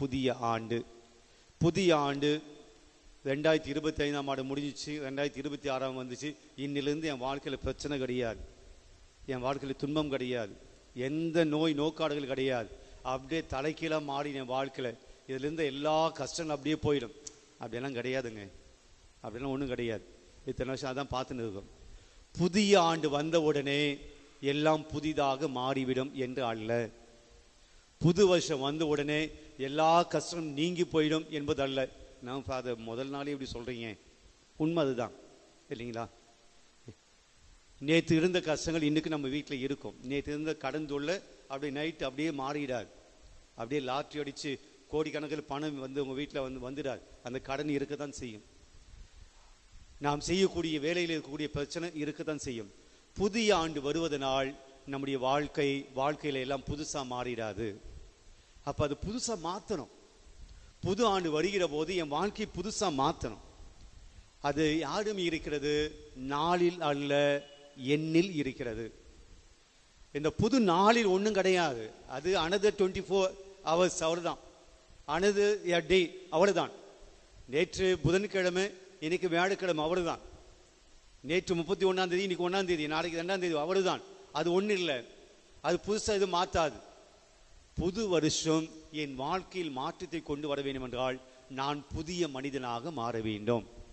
புதிய ஆண்டு. புதிய ஆண்டு 2025ஆம் ஆண்டு முடிஞ்சிச்சு, 2026 வந்துச்சு. இன்னிலிருந்து என் வாழ்க்கையில் பிரச்சனை கிடையாது, என் வாழ்க்கையில் துன்பம் கிடையாது, எந்த நோய் நோக்காடுகள் கிடையாது. அப்படியே தலைக்கீழாக மாறி என் வாழ்க்கையில் இதுலேருந்து எல்லா கஷ்டங்களும் அப்படியே போயிடும். அப்படியெல்லாம் கிடையாதுங்க, அப்படியெல்லாம் ஒன்றும் கிடையாது. இத்தனை வருஷம் அதான் பார்த்துன்னு இருக்கோம். புதிய ஆண்டு வந்த உடனே எல்லாம் புதிதாக மாறிவிடும் என்று அல்ல. புது வருஷம் வந்த உடனே எல்லா கஷ்டமும் நீங்கி போயிடும் என்பது அல்ல. நான் அதை முதல் நாளே எப்படி சொல்கிறீங்க? உண்மை அதுதான் இல்லைங்களா? நேற்று இருந்த கஷ்டங்கள் இன்றைக்கு நம்ம வீட்டில் இருக்கும். நேற்று இருந்த கடன் தொல்லை அப்படியே நைட்டு அப்படியே மாறிடாது. அப்படியே லாட்ரி அடித்து கோடிக்கணக்கில் பணம் வந்து உங்கள் வீட்டில் வந்துடாது. அந்த கடன் இருக்க தான் செய்யும். நாம் செய்யக்கூடிய வேலையில் இருக்கக்கூடிய பிரச்சனை இருக்கத்தான் செய்யும். புதிய ஆண்டு வருவதனால் நம்முடைய வாழ்க்கையில எல்லாம் புதுசாக மாறிடாது. அப்போ அது புதுசாக மாற்றணும். புது ஆண்டு வருகிற போது என் வாழ்க்கை புதுசாக மாற்றணும். அது யாரும் இருக்கிறது? நாளில் அல்ல, எண்ணில் இருக்கிறது. இந்த புது நாளில் ஒன்றும் கிடையாது. அது another 24 hours, அவ்வளோதான். another a day, அவ்வளோதான். நேற்று புதன்கிழமை, இன்னைக்கு வியாழக்கிழமை, அவ்வளவுதான். நேற்று 31ஆம் தேதி, இன்னைக்கு 1ஆம் தேதி, நாளைக்கு 2ஆம் தேதி, அவ்வளவுதான். அது ஒன்றும் இல்லை. அது புதுசாக இது மாற்றாது. புது வருஷம் என் வாழ்க்கையில் மாற்றத்தை கொண்டு வர வேண்டும் என்றால் நான் புதிய மனிதனாக மாற வேண்டும்.